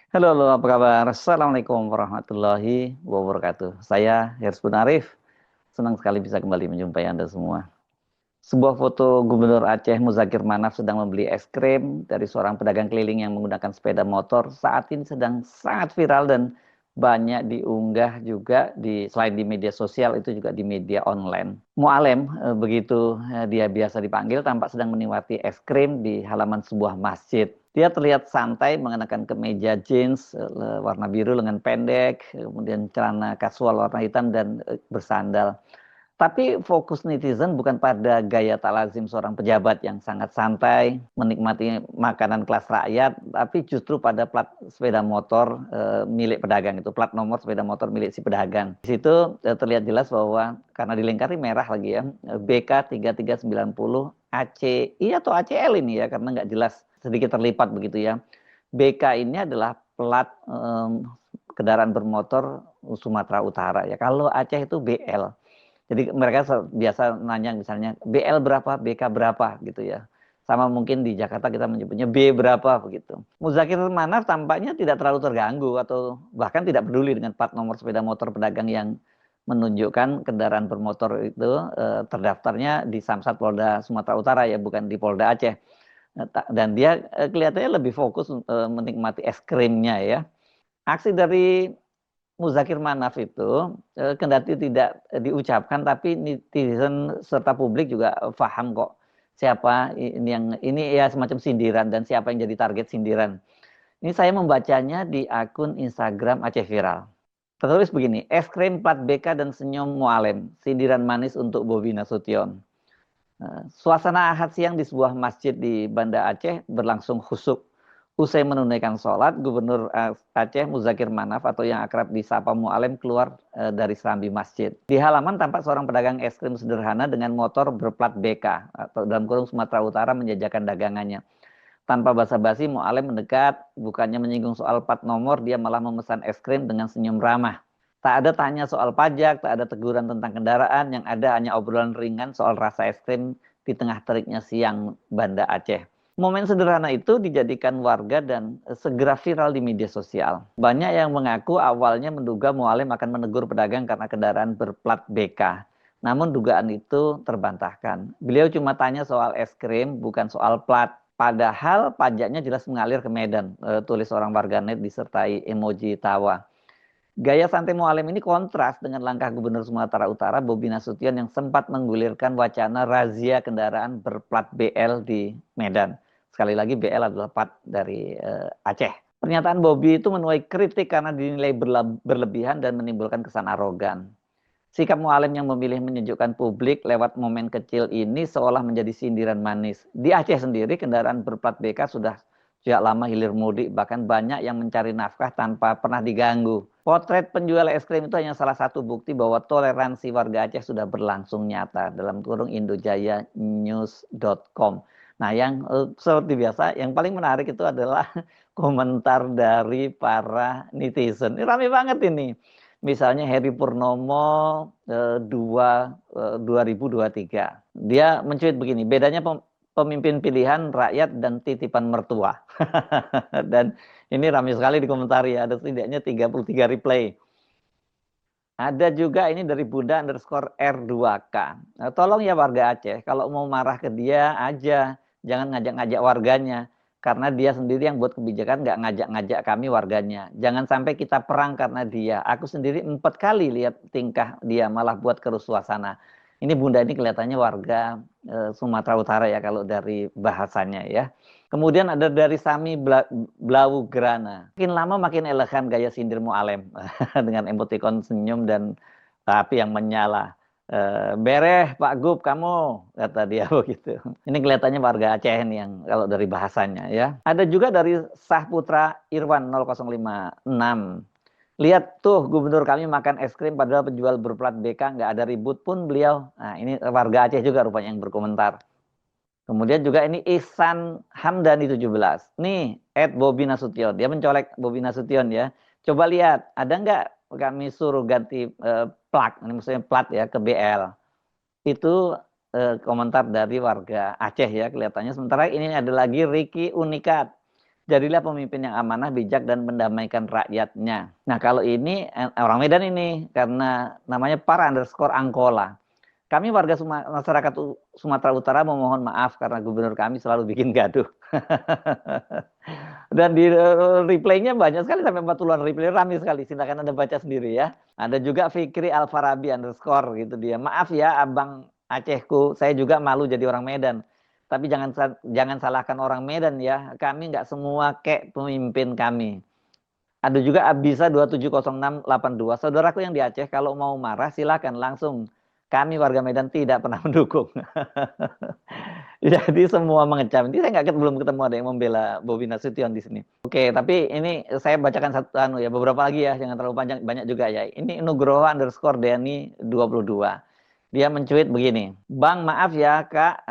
Halo, halo, apa kabar? Assalamualaikum warahmatullahi wabarakatuh. Saya Hersbun Arif, senang sekali bisa kembali menjumpai Anda semua. Sebuah foto Gubernur Aceh Muzakir Manaf sedang membeli es krim dari seorang pedagang keliling yang menggunakan sepeda motor saat ini sedang sangat viral dan banyak diunggah juga selain di media sosial itu juga di media online. Mu'alem, begitu dia biasa dipanggil, tampak sedang menikmati es krim di halaman sebuah masjid. Dia terlihat santai mengenakan kemeja jeans warna biru lengan pendek, kemudian celana kasual warna hitam dan bersandal. Tapi fokus netizen bukan pada gaya tak lazim seorang pejabat yang sangat santai, menikmati makanan kelas rakyat, tapi justru pada plat sepeda motor milik pedagang itu, plat nomor sepeda motor milik si pedagang. Di situ terlihat jelas bahwa karena dilengkapi merah lagi ya, BK 3390 ACI atau ACL ini ya, karena nggak jelas, sedikit terlipat begitu ya. BK ini adalah plat kendaraan bermotor Sumatera Utara ya. Kalau Aceh itu BL. Jadi mereka biasa nanya misalnya BL berapa, BK berapa gitu ya. Sama mungkin di Jakarta kita menyebutnya B berapa begitu. Muzakir Manaf tampaknya tidak terlalu terganggu atau bahkan tidak peduli dengan plat nomor sepeda motor pedagang yang menunjukkan kendaraan bermotor itu terdaftarnya di Samsat Polda Sumatera Utara ya, bukan di Polda Aceh. Dan dia kelihatannya lebih fokus menikmati es krimnya ya. Aksi dari Muzakir Manaf itu kendati tidak diucapkan tapi netizen serta publik juga paham kok siapa ini yang ini ya semacam sindiran dan siapa yang jadi target sindiran. Ini saya membacanya di akun Instagram Aceh Viral. Tertulis begini, es krim plat BK dan senyum Mualem, sindiran manis untuk Bobi Nasution. Suasana Ahad siang di sebuah masjid di Banda Aceh berlangsung khusyuk. Usai menunaikan sholat, Gubernur Aceh Muzakir Manaf atau yang akrab disapa Mu'alem keluar dari serambi masjid. Di halaman tampak seorang pedagang es krim sederhana dengan motor berplat BK atau dalam kurung Sumatera Utara menjajakan dagangannya. Tanpa basa-basi, Mu'alem mendekat, bukannya menyinggung soal plat nomor, dia malah memesan es krim dengan senyum ramah. Tak ada tanya soal pajak, tak ada teguran tentang kendaraan, yang ada hanya obrolan ringan soal rasa es krim di tengah teriknya siang Banda Aceh. Momen sederhana itu dijadikan warga dan segera viral di media sosial. Banyak yang mengaku awalnya menduga Mualim akan menegur pedagang karena kendaraan berplat BK. Namun dugaan itu terbantahkan. Beliau cuma tanya soal es krim, bukan soal plat. Padahal pajaknya jelas mengalir ke Medan, tulis seorang warganet disertai emoji tawa. Gaya santai Mualim ini kontras dengan langkah Gubernur Sumatera Utara Bobi Nasution yang sempat menggulirkan wacana razia kendaraan berplat BL di Medan. Sekali lagi BL adalah plat dari Aceh. Pernyataan Bobi itu menuai kritik karena dinilai berlebihan dan menimbulkan kesan arogan. Sikap Mualim yang memilih menyejukkan publik lewat momen kecil ini seolah menjadi sindiran manis. Di Aceh sendiri kendaraan berplat BK sudah sejak lama hilir mudik, bahkan banyak yang mencari nafkah tanpa pernah diganggu. Potret penjual es krim itu hanya salah satu bukti bahwa toleransi warga Aceh sudah berlangsung nyata dalam kurung indojayanews.com. Nah, yang seperti biasa, yang paling menarik itu adalah komentar dari para netizen. Ini rame banget ini. Misalnya Heri Purnomo 2023. Dia mencuit begini, bedanya pemimpin pilihan rakyat dan titipan mertua. Dan ini ramai sekali dikomentari, ada setidaknya 33 replay. Ada juga ini dari Bunda underscore R2K. Nah, tolong ya warga Aceh, kalau mau marah ke dia aja, jangan ngajak-ngajak warganya. Karena dia sendiri yang buat kebijakan, nggak ngajak-ngajak kami warganya. Jangan sampai kita perang karena dia. Aku sendiri 4 kali lihat tingkah dia malah buat keruh suasana. Ini Bunda ini kelihatannya warga Sumatera Utara ya kalau dari bahasanya ya. Kemudian ada dari Sami Blaugrana. Makin lama makin elegan gaya sindir Mualem dengan emotikon senyum dan api yang menyala. Bereh Pak Gub kamu, kata dia begitu. Ini kelihatannya warga Aceh nih yang kalau dari bahasanya ya. Ada juga dari Sahputra Irwan 0056. Lihat tuh gubernur kami makan es krim padahal penjual berplat BK nggak ada ribut pun beliau. Nah ini warga Aceh juga rupanya yang berkomentar. Kemudian juga ini Ihsan Hamdani 17. Nih, Bobi Nasution. Dia mencolek Bobi Nasution ya. Coba lihat, ada nggak kami suruh ganti plat, ini maksudnya plat ya ke BL. Itu komentar dari warga Aceh ya kelihatannya. Sementara ini ada lagi Ricky Unikat. Jadilah pemimpin yang amanah, bijak, dan mendamaikan rakyatnya. Nah, kalau ini orang Medan ini, karena namanya _Angkola. Kami warga masyarakat Sumatera Utara memohon maaf karena gubernur kami selalu bikin gaduh. Dan di replaynya banyak sekali, sampai 40-an replay, ramai sekali. Silakan Anda baca sendiri ya. Ada juga Fikri Alfarabi _ gitu dia. Maaf ya Abang Acehku, saya juga malu jadi orang Medan. Tapi jangan salahkan orang Medan ya. Kami nggak semua kayak pemimpin kami. Ada juga Abisa 270682. Saudaraku yang di Aceh, kalau mau marah silakan langsung. Kami warga Medan tidak pernah mendukung. Jadi semua mengecam. Ini saya belum ketemu ada yang membela Bobi Nasution di sini. Oke, tapi ini saya bacakan satu ya, beberapa lagi ya, jangan terlalu panjang, banyak juga ya. Ini Nugroho _Deni 22. Dia mencuit begini, Bang maaf ya Kak,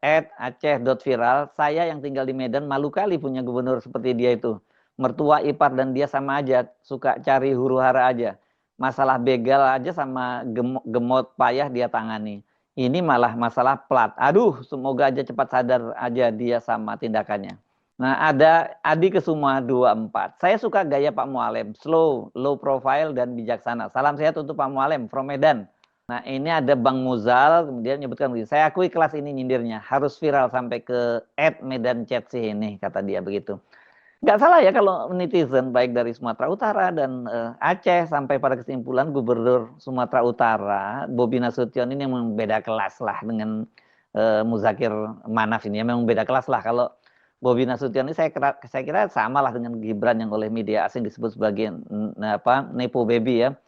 @aceh.viral, saya yang tinggal di Medan malu kali punya gubernur seperti dia itu. Mertua ipar dan dia sama aja, suka cari huru hara aja. Masalah begal aja sama gemot payah dia tangani. Ini malah masalah plat. Aduh, semoga aja cepat sadar aja dia sama tindakannya. Nah, ada Adi Kesuma 24. Saya suka gaya Pak Mualem, slow, low profile, dan bijaksana. Salam sehat untuk Pak Mualem from Medan. Nah, ini ada Bang Muzal, kemudian menyebutkan begini, saya akui kelas ini nyindirnya, harus viral sampai ke @medanchat sih ini, kata dia begitu. Nggak salah ya kalau netizen baik dari Sumatera Utara dan Aceh sampai pada kesimpulan Gubernur Sumatera Utara Bobi Nasution ini memang beda kelas lah dengan Muzakir Manaf ini, ya memang beda kelas lah. Kalau Bobi Nasution ini saya kira sama lah dengan Gibran yang oleh media asing disebut sebagai nepo baby ya,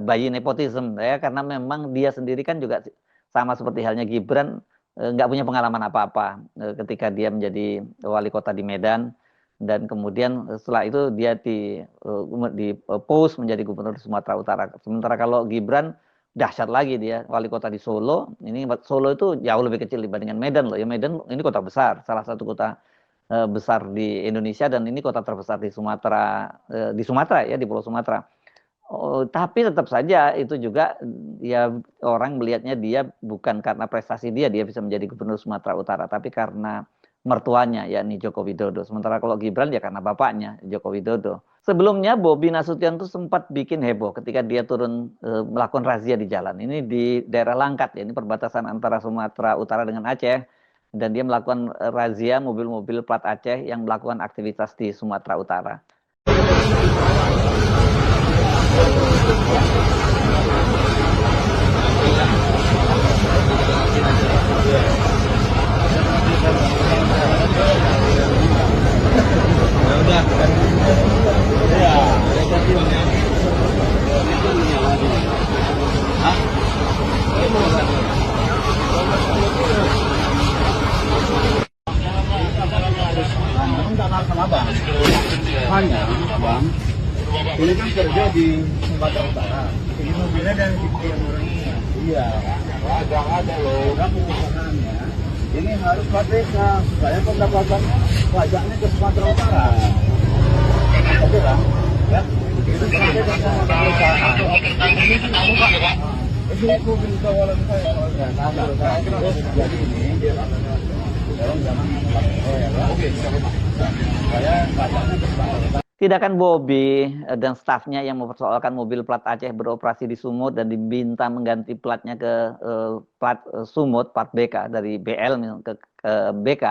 bayi nepotisme ya, karena memang dia sendiri kan juga sama seperti halnya Gibran, nggak punya pengalaman apa-apa ketika dia menjadi wali kota di Medan. Dan kemudian setelah itu dia di post menjadi gubernur Sumatera Utara. Sementara kalau Gibran dahsyat lagi, dia wali kota di Solo. Ini Solo itu jauh lebih kecil dibandingkan Medan loh. Ya Medan ini kota besar, salah satu kota besar di Indonesia, dan ini kota terbesar di Sumatera, ya di Pulau Sumatera. Oh, tapi tetap saja itu juga ya orang melihatnya dia bukan karena prestasi dia bisa menjadi gubernur Sumatera Utara, tapi karena mertuanya yakni Joko Widodo. Sementara kalau Gibran ya karena bapaknya Joko Widodo. Sebelumnya Bobi Nasution itu sempat bikin heboh ketika dia turun melakukan razia di jalan. Ini di daerah Langkat ya, ini perbatasan antara Sumatera Utara dengan Aceh, dan dia melakukan razia mobil-mobil plat Aceh yang melakukan aktivitas di Sumatera Utara. Hanya, Bang, ini kan kerja di Sumatera Utara. Ini mobilnya dan yang orangnya. Iya, ada loh. Kamu usahaannya, ini harus KPK supaya pendapatannya pajaknya ke Sumatera Utara. Oke, Bang? Ya. Itu KPK sama perusahaan. Ini mobil kawalan saya soalnya. Jadi ini, tolong jangan oke, saya pajaknya ke Sumatera Utara. Tindakan Bobi dan stafnya yang mempersoalkan mobil plat Aceh beroperasi di Sumut dan diminta mengganti platnya ke plat Sumut, plat BK dari BL ke BK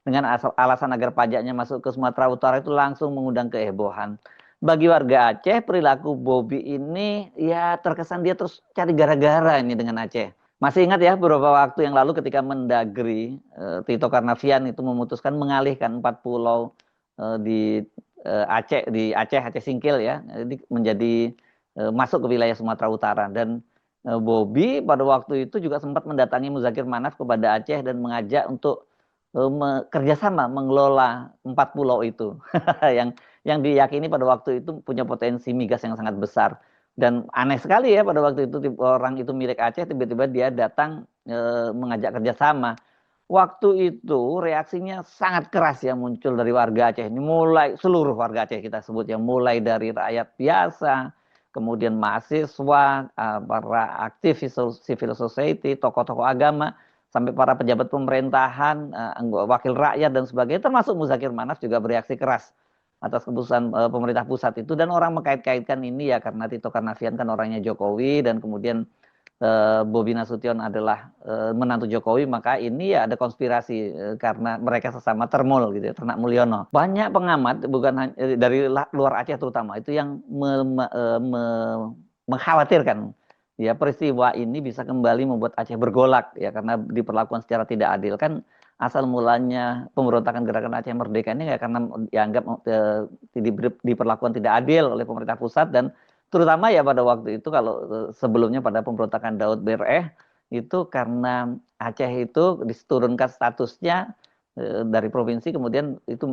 dengan alasan agar pajaknya masuk ke Sumatera Utara itu langsung mengundang kehebohan. Bagi warga Aceh, perilaku Bobi ini ya terkesan dia terus cari gara-gara ini dengan Aceh. Masih ingat ya beberapa waktu yang lalu ketika Mendagri Tito Karnavian itu memutuskan mengalihkan 4 pulau di Aceh Singkil ya, menjadi masuk ke wilayah Sumatera Utara, dan Bobi pada waktu itu juga sempat mendatangi Muzakir Manaf kepada Aceh dan mengajak untuk kerjasama mengelola 4 pulau itu yang diyakini pada waktu itu punya potensi migas yang sangat besar. Dan aneh sekali ya pada waktu itu orang itu milik Aceh, tiba-tiba dia datang mengajak kerjasama. Waktu itu reaksinya sangat keras yang muncul dari warga Aceh. Ini mulai seluruh warga Aceh kita sebut ya, mulai dari rakyat biasa, kemudian mahasiswa, para aktivis civil society, tokoh-tokoh agama, sampai para pejabat pemerintahan, wakil rakyat dan sebagainya, termasuk Muzakir Manaf juga bereaksi keras atas keputusan pemerintah pusat itu, dan orang mengkait-kaitkan ini ya karena Tito Karnavian kan orangnya Jokowi, dan kemudian Bobi Nasution adalah menantu Jokowi, maka ini ya ada konspirasi karena mereka sesama termul gitu ya, ternak Mulyono. Banyak pengamat bukan hanya dari luar Aceh terutama itu yang mengkhawatirkan ya peristiwa ini bisa kembali membuat Aceh bergolak ya karena diperlakukan secara tidak adil. Kan asal mulanya pemberontakan gerakan Aceh Merdeka ini ya karena dianggap diperlakukan tidak adil oleh pemerintah pusat, dan terutama ya pada waktu itu kalau sebelumnya pada pemberontakan Daud Bereh itu karena Aceh itu diturunkan statusnya dari provinsi, kemudian itu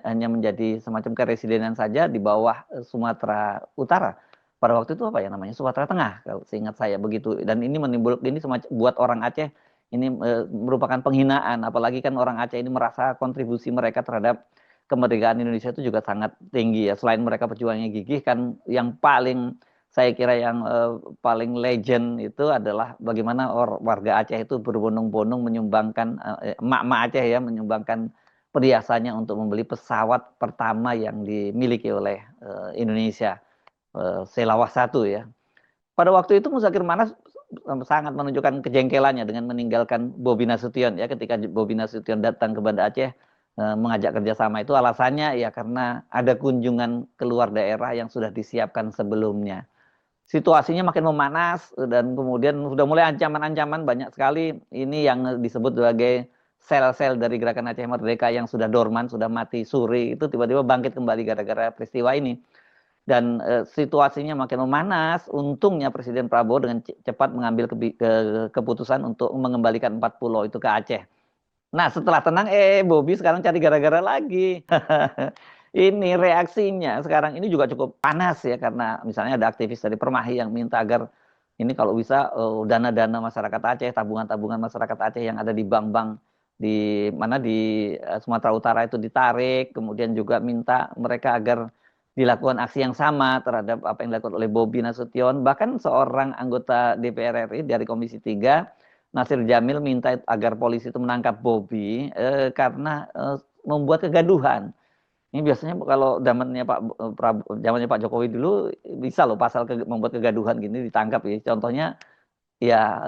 hanya menjadi semacam keresidenan saja di bawah Sumatera Utara. Pada waktu itu apa ya namanya, Sumatera Tengah kalau seingat saya begitu. Dan ini menimbulkan ini semacam buat orang Aceh ini merupakan penghinaan, apalagi kan orang Aceh ini merasa kontribusi mereka terhadap kemerdekaan Indonesia itu juga sangat tinggi ya. Selain mereka perjuangannya gigih, kan yang paling saya kira yang paling legend itu adalah bagaimana warga Aceh itu berbondong-bondong menyumbangkan emak-emak Aceh ya, menyumbangkan perhiasannya untuk membeli pesawat pertama yang dimiliki oleh Indonesia, Selawah 1 ya. Pada waktu itu Muzakir Manas sangat menunjukkan kejengkelannya dengan meninggalkan Bobi Nasution ya, ketika Bobi Nasution datang ke Banda Aceh mengajak kerjasama, itu alasannya ya karena ada kunjungan keluar daerah yang sudah disiapkan sebelumnya. Situasinya makin memanas dan kemudian sudah mulai ancaman-ancaman banyak sekali ini yang disebut sebagai sel-sel dari gerakan Aceh Merdeka yang sudah dorman, sudah mati suri, itu tiba-tiba bangkit kembali gara-gara peristiwa ini. Dan situasinya makin memanas. Untungnya Presiden Prabowo dengan cepat mengambil keputusan untuk mengembalikan 4 pulau itu ke Aceh. Nah setelah tenang, Bobi sekarang cari gara-gara lagi. Ini reaksinya sekarang ini juga cukup panas ya, karena misalnya ada aktivis dari Permahi yang minta agar ini kalau bisa dana-dana masyarakat Aceh, tabungan-tabungan masyarakat Aceh yang ada di bank-bank di mana di Sumatera Utara itu ditarik, kemudian juga minta mereka agar dilakukan aksi yang sama terhadap apa yang dilakukan oleh Bobi Nasution. Bahkan seorang anggota DPR RI dari Komisi 3, Nasir Jamil, minta agar polisi itu menangkap Bobi karena membuat kegaduhan. Ini biasanya kalau zamannya Pak Jokowi dulu bisa loh pasal membuat kegaduhan gini ditangkap ya. Contohnya ya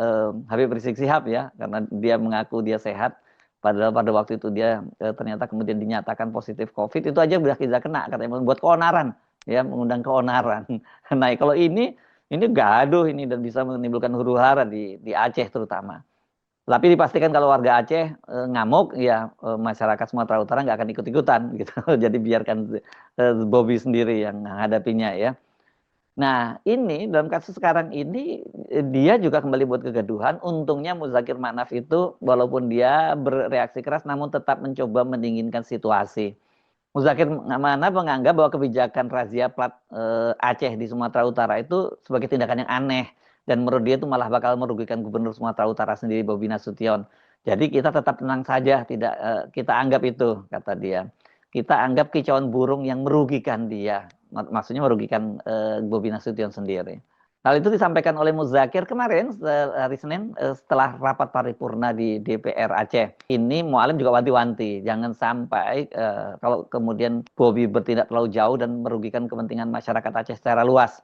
Habib Rizik Sihab ya, karena dia mengaku dia sehat, padahal pada waktu itu dia ternyata kemudian dinyatakan positif COVID, itu aja sudah kita kena katanya membuat keonaran ya, mengundang keonaran. Nah kalau ini gaduh ini dan bisa menimbulkan huru-hara di Aceh terutama. Tapi dipastikan kalau warga Aceh ngamuk ya masyarakat Sumatera Utara nggak akan ikut-ikutan gitu. Jadi biarkan Bobi sendiri yang menghadapinya ya. Nah ini dalam kasus sekarang ini dia juga kembali buat kegaduhan. Untungnya Muzakir Manaf itu walaupun dia bereaksi keras namun tetap mencoba mendinginkan situasi. Muzakir Manaf menganggap bahwa kebijakan razia plat Aceh di Sumatera Utara itu sebagai tindakan yang aneh, dan menurut dia itu malah bakal merugikan Gubernur Sumatera Utara sendiri, Bobi Nasution. Jadi kita tetap tenang saja, tidak kita anggap itu, kata dia. Kita anggap kicauan burung yang merugikan dia, maksudnya merugikan Bobi Nasution sendiri. Hal itu disampaikan oleh Muzakir kemarin hari Senin setelah rapat paripurna di DPR Aceh. Ini Mualim juga wanti-wanti, jangan sampai kalau kemudian Bobi bertindak terlalu jauh dan merugikan kepentingan masyarakat Aceh secara luas.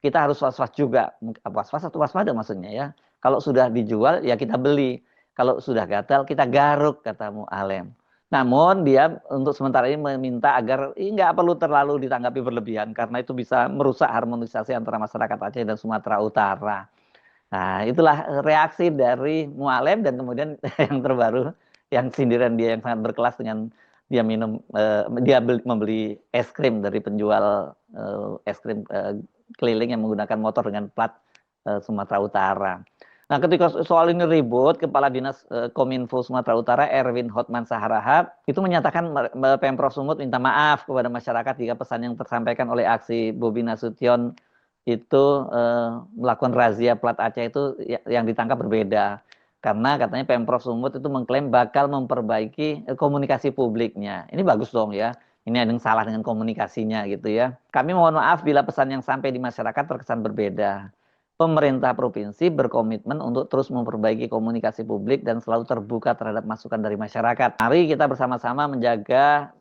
Kita harus was-was juga, was-was atau waspada maksudnya ya. Kalau sudah dijual ya kita beli, kalau sudah gatal kita garuk, kata Mualim. Namun dia untuk sementara ini meminta agar nggak perlu terlalu ditanggapi berlebihan karena itu bisa merusak harmonisasi antara masyarakat Aceh dan Sumatera Utara. Nah itulah reaksi dari Mualem, dan kemudian yang terbaru yang sindiran dia yang sangat berkelas dengan dia membeli es krim dari penjual es krim keliling yang menggunakan motor dengan plat Sumatera Utara. Nah, ketika soal ini ribut, Kepala Dinas Kominfo Sumatera Utara Erwin Hotman Saharahap itu menyatakan Pemprov Sumut minta maaf kepada masyarakat jika pesan yang tersampaikan oleh aksi Bobi Nasution itu melakukan razia plat Aceh itu yang ditangkap berbeda. Karena katanya Pemprov Sumut itu mengklaim bakal memperbaiki komunikasi publiknya. Ini bagus dong ya. Ini ada yang salah dengan komunikasinya gitu ya. Kami mohon maaf bila pesan yang sampai di masyarakat terkesan berbeda. pemerintah provinsi berkomitmen untuk terus memperbaiki komunikasi publik dan selalu terbuka terhadap masukan dari masyarakat. Mari kita bersama-sama menjaga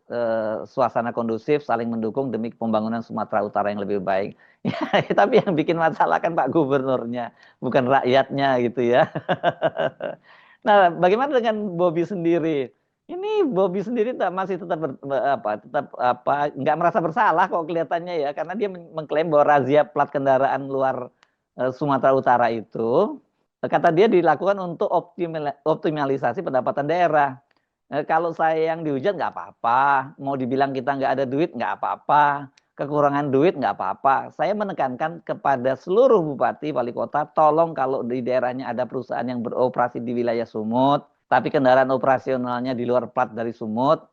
suasana kondusif, saling mendukung demi pembangunan Sumatera Utara yang lebih baik. Ya, tapi yang bikin masalah kan Pak Gubernurnya, bukan rakyatnya gitu ya. Nah, bagaimana dengan Bobby sendiri? Ini Bobby sendiri masih tetap nggak merasa bersalah kok kelihatannya ya, karena dia mengklaim bahwa razia plat kendaraan luar Sumatera Utara itu, kata dia dilakukan untuk optimalisasi pendapatan daerah. Kalau saya yang dihujat nggak apa-apa, mau dibilang kita nggak ada duit nggak apa-apa, kekurangan duit nggak apa-apa. Saya menekankan kepada seluruh bupati, wali kota, tolong kalau di daerahnya ada perusahaan yang beroperasi di wilayah Sumut, tapi kendaraan operasionalnya di luar plat dari Sumut,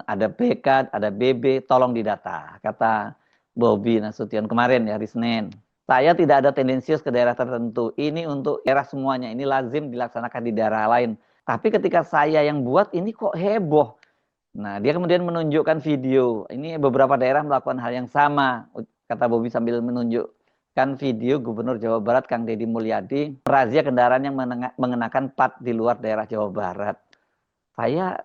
ada BK, ada BB, tolong didata. Kata Bobi Nasution kemarin ya, hari Senin. Saya tidak ada tendensius ke daerah tertentu. Ini untuk daerah semuanya. Ini lazim dilaksanakan di daerah lain. Tapi ketika saya yang buat, ini kok heboh. Nah, dia kemudian menunjukkan video. Ini beberapa daerah melakukan hal yang sama. Kata Bobi sambil menunjukkan video Gubernur Jawa Barat, Kang Deddy Mulyadi, merazia kendaraan yang mengenakan plat di luar daerah Jawa Barat. Saya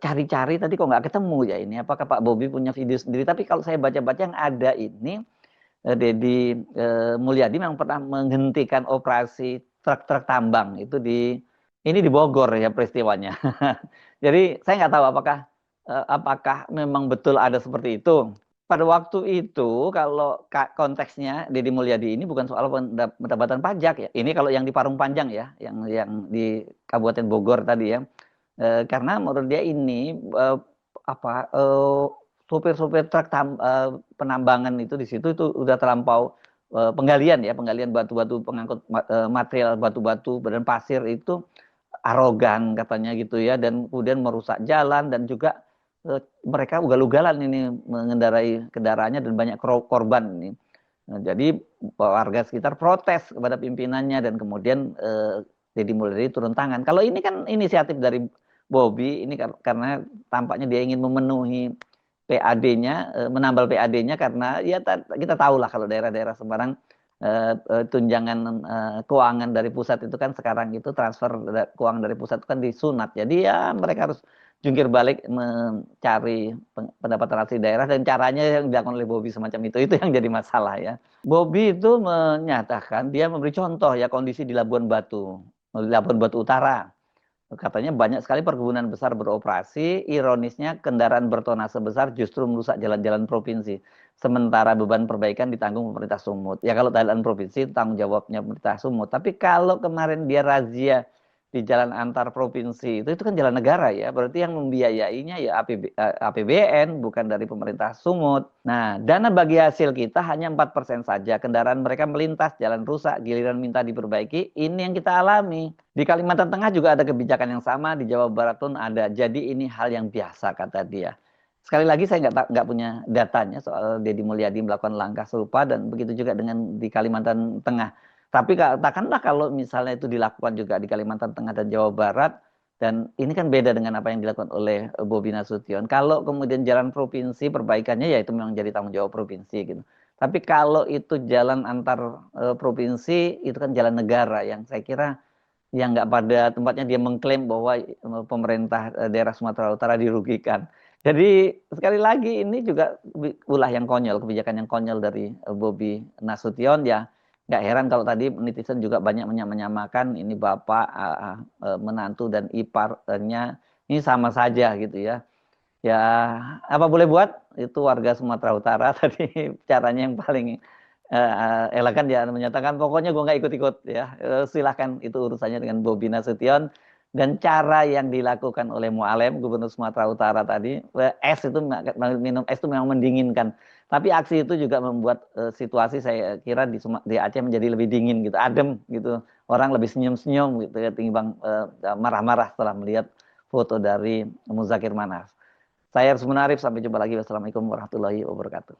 cari-cari tadi kok nggak ketemu ya ini. Apakah Pak Bobi punya video sendiri? Tapi kalau saya baca-baca yang ada ini, Deddy Mulyadi memang pernah menghentikan operasi truk-truk tambang itu ini di Bogor ya peristiwanya. Jadi saya nggak tahu apakah memang betul ada seperti itu. Pada waktu itu kalau konteksnya Deddy Mulyadi ini bukan soal pendapatan pajak ya. Ini kalau yang di Parung Panjang ya, yang di Kabupaten Bogor tadi ya. Karena menurut dia ini sopir-sopir truk penambangan itu di situ itu udah terlampau penggalian batu-batu, pengangkut material batu-batu dan pasir itu arogan katanya gitu ya, dan kemudian merusak jalan dan juga mereka ugal-ugalan ini mengendarai kendaraannya dan banyak korban ini. Nah, jadi warga sekitar protes kepada pimpinannya dan kemudian Deddy Mulyadi turun tangan. Kalau ini kan inisiatif dari Bobi ini karena tampaknya dia ingin memenuhi PAD-nya, menambal PAD-nya karena ya kita tahu lah kalau daerah-daerah Semarang tunjangan keuangan dari pusat itu kan sekarang itu transfer keuangan dari pusat itu kan disunat. Jadi ya mereka harus jungkir balik mencari pendapatan asli daerah dan caranya yang dilakukan oleh Bobi semacam itu yang jadi masalah ya. Bobi itu menyatakan dia memberi contoh ya kondisi di Labuan Batu Utara. Katanya banyak sekali perkebunan besar beroperasi, ironisnya kendaraan bertonase besar justru merusak jalan-jalan provinsi. Sementara beban perbaikan ditanggung pemerintah Sumut. Ya kalau jalan provinsi tanggung jawabnya pemerintah Sumut. Tapi kalau kemarin dia razia di jalan antar provinsi itu kan jalan negara ya. Berarti yang membiayainya ya APBN bukan dari pemerintah Sumut. Nah, dana bagi hasil kita hanya 4% saja. Kendaraan mereka melintas, jalan rusak, giliran minta diperbaiki. Ini yang kita alami. Di Kalimantan Tengah juga ada kebijakan yang sama, di Jawa Barat pun ada. Jadi ini hal yang biasa kata dia. Sekali lagi saya nggak punya datanya soal Deddy Mulyadi melakukan langkah serupa dan begitu juga dengan di Kalimantan Tengah. Tapi katakanlah kalau misalnya itu dilakukan juga di Kalimantan Tengah dan Jawa Barat, dan ini kan beda dengan apa yang dilakukan oleh Bobi Nasution. Kalau kemudian jalan provinsi perbaikannya ya itu memang jadi tanggung jawab provinsi gitu. Tapi kalau itu jalan antar provinsi itu kan jalan negara yang saya kira yang nggak pada tempatnya dia mengklaim bahwa pemerintah daerah Sumatera Utara dirugikan. Jadi sekali lagi ini juga ulah yang konyol, kebijakan yang konyol dari Bobi Nasution ya. Nggak heran kalau tadi netizen juga banyak menyamakan ini bapak, menantu dan iparnya ini sama saja gitu ya. Ya apa boleh buat, itu warga Sumatera Utara tadi caranya yang paling elegan ya menyatakan pokoknya gue nggak ikut-ikut ya. Silahkan itu urusannya dengan Bobi Nasution. Dan cara yang dilakukan oleh Mualem, Gubernur Sumatera Utara tadi, minum es itu memang mendinginkan. Tapi aksi itu juga membuat situasi saya kira di Aceh menjadi lebih dingin gitu, adem gitu. Orang lebih senyum-senyum gitu ya, ketimbang marah-marah setelah melihat foto dari Muzakir Manas. Saya Arsman Arif, sampai jumpa lagi. Wassalamualaikum warahmatullahi wabarakatuh.